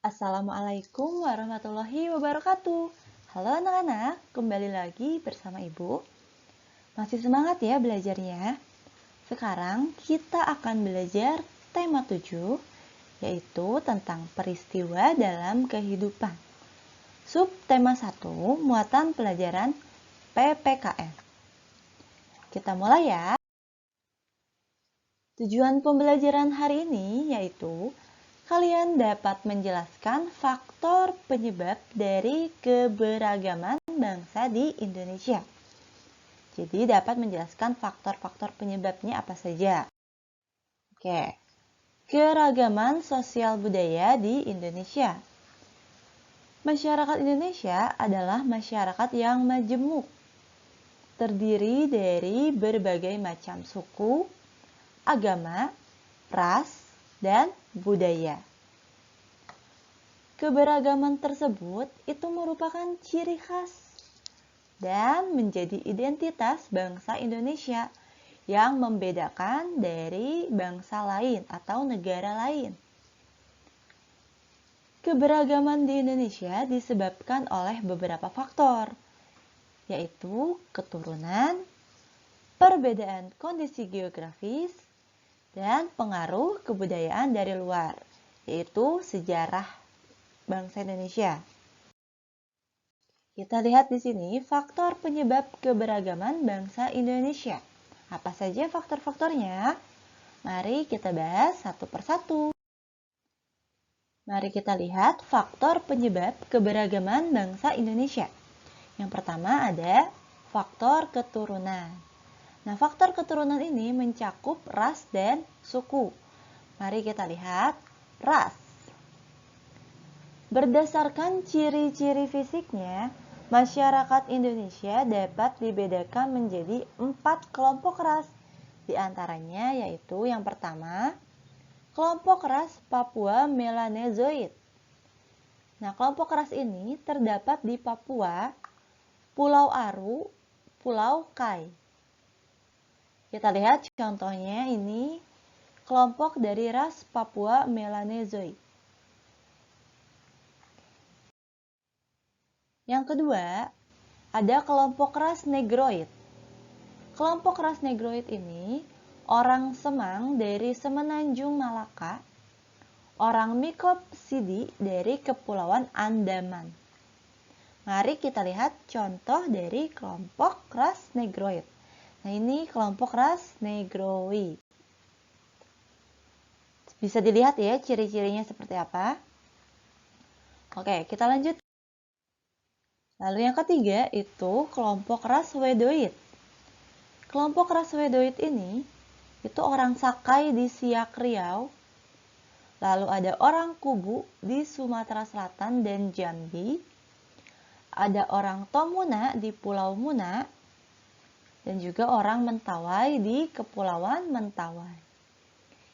Assalamualaikum warahmatullahi wabarakatuh. Halo anak-anak, kembali lagi bersama Ibu. Masih semangat ya belajarnya? Sekarang kita akan belajar tema 7, yaitu tentang peristiwa dalam kehidupan. Subtema 1, muatan pelajaran PPKN. Kita mulai ya. Tujuan pembelajaran hari ini yaitu kalian dapat menjelaskan faktor penyebab dari keberagaman bangsa di Indonesia. Jadi dapat menjelaskan faktor-faktor penyebabnya apa saja. Oke, keragaman sosial budaya di Indonesia. Masyarakat Indonesia adalah masyarakat yang majemuk, terdiri dari berbagai macam suku, agama, ras, dan budaya. Keberagaman tersebut itu merupakan ciri khas dan menjadi identitas bangsa Indonesia yang membedakan dari bangsa lain atau negara lain. Keberagaman di Indonesia disebabkan oleh beberapa faktor, yaitu keturunan, perbedaan kondisi geografis, dan pengaruh kebudayaan dari luar, yaitu sejarah bangsa Indonesia. Kita lihat di sini faktor penyebab keberagaman bangsa Indonesia. Apa saja faktor-faktornya? Mari kita bahas satu persatu. Mari kita lihat faktor penyebab keberagaman bangsa Indonesia. Yang pertama ada faktor keturunan. Nah, faktor keturunan ini mencakup ras dan suku. Mari kita lihat ras. Berdasarkan ciri-ciri fisiknya, masyarakat Indonesia dapat dibedakan menjadi 4 kelompok ras. Di antaranya yaitu yang pertama, kelompok ras Papua Melanezoid. Nah, kelompok ras ini terdapat di Papua, Pulau Aru, Pulau Kai. Kita lihat contohnya ini kelompok dari ras Papua Melanezoid. Yang kedua, ada kelompok ras Negroid. Kelompok ras Negroid ini orang Semang dari Semenanjung Malaka, orang Mikopsidi dari Kepulauan Andaman. Mari kita lihat contoh dari kelompok ras Negroid. Nah, ini kelompok ras Negroid. Bisa dilihat ya ciri-cirinya seperti apa. Oke, kita lanjut. Lalu yang ketiga itu kelompok ras Wedoid. Kelompok ras Wedoid ini itu orang Sakai di Siak Riau. Lalu ada orang Kubu di Sumatera Selatan dan Jambi. Ada orang Tomuna di Pulau Muna. Dan juga orang Mentawai di Kepulauan Mentawai.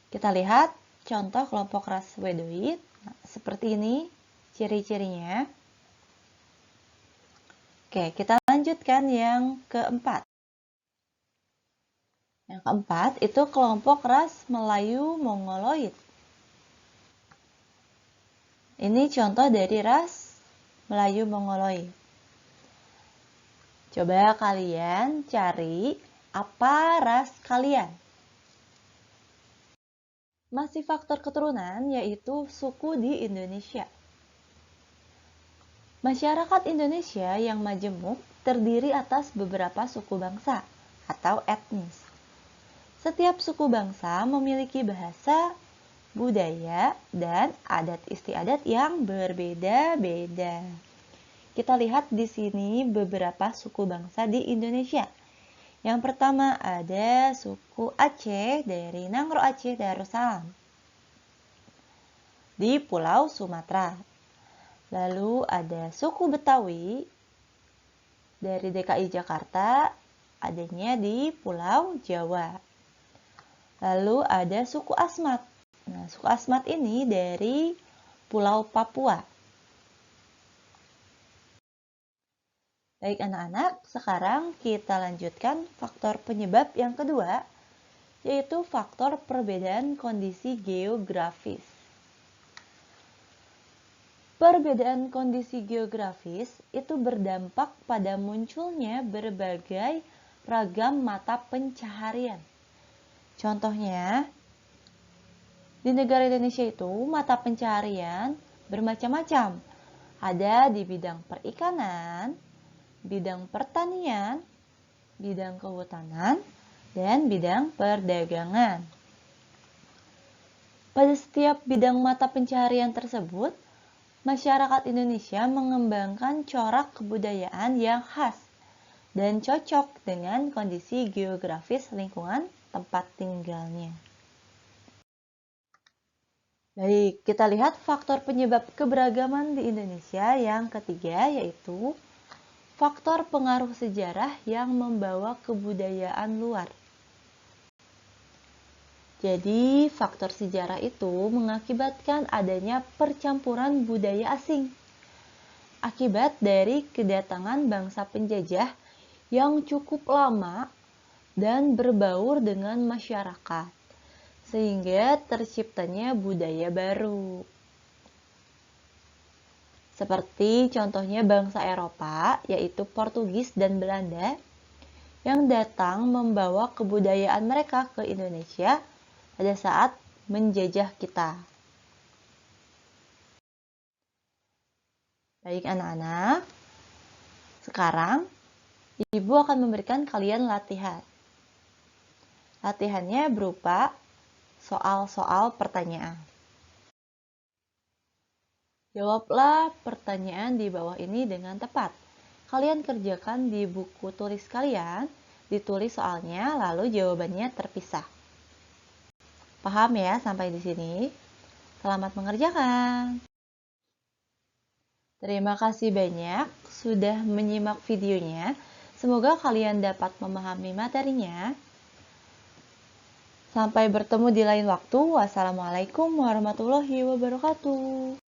Kita lihat contoh kelompok ras Wedoid. Nah, seperti ini ciri-cirinya. Oke, kita lanjutkan yang keempat. Yang keempat itu kelompok ras Melayu Mongoloid. Ini contoh dari ras Melayu Mongoloid. Coba kalian cari apa ras kalian. Masih faktor keturunan yaitu suku di Indonesia. Masyarakat Indonesia yang majemuk terdiri atas beberapa suku bangsa atau etnis. Setiap suku bangsa memiliki bahasa, budaya, dan adat istiadat yang berbeda-beda. Kita lihat di sini beberapa suku bangsa di Indonesia. Yang pertama ada suku Aceh dari Nangro Aceh Darussalam di Pulau Sumatera. Lalu ada suku Betawi dari DKI Jakarta, adanya di Pulau Jawa. Lalu ada suku Asmat. Nah, suku Asmat ini dari Pulau Papua. Baik anak-anak, sekarang kita lanjutkan faktor penyebab yang kedua, yaitu faktor perbedaan kondisi geografis. Perbedaan kondisi geografis itu berdampak pada munculnya berbagai ragam mata pencaharian. Contohnya, di negara Indonesia itu mata pencaharian bermacam-macam. Ada di bidang perikanan, bidang pertanian, bidang kehutanan, dan bidang perdagangan. Pada setiap bidang mata pencaharian tersebut, masyarakat Indonesia mengembangkan corak kebudayaan yang khas dan cocok dengan kondisi geografis lingkungan tempat tinggalnya. Baik, kita lihat faktor penyebab keberagaman di Indonesia yang ketiga, yaitu faktor pengaruh sejarah yang membawa kebudayaan luar. Jadi, faktor sejarah itu mengakibatkan adanya percampuran budaya asing. Akibat dari kedatangan bangsa penjajah yang cukup lama dan berbaur dengan masyarakat, sehingga terciptanya budaya baru. Seperti contohnya bangsa Eropa, yaitu Portugis dan Belanda, yang datang membawa kebudayaan mereka ke Indonesia pada saat menjajah kita. Baik anak-anak, sekarang Ibu akan memberikan kalian latihan. Latihannya berupa soal-soal pertanyaan. Jawablah pertanyaan di bawah ini dengan tepat. Kalian kerjakan di buku tulis kalian, ditulis soalnya, lalu jawabannya terpisah. Paham ya sampai di sini? Selamat mengerjakan. Terima kasih banyak sudah menyimak videonya. Semoga kalian dapat memahami materinya. Sampai bertemu di lain waktu. Wassalamualaikum warahmatullahi wabarakatuh.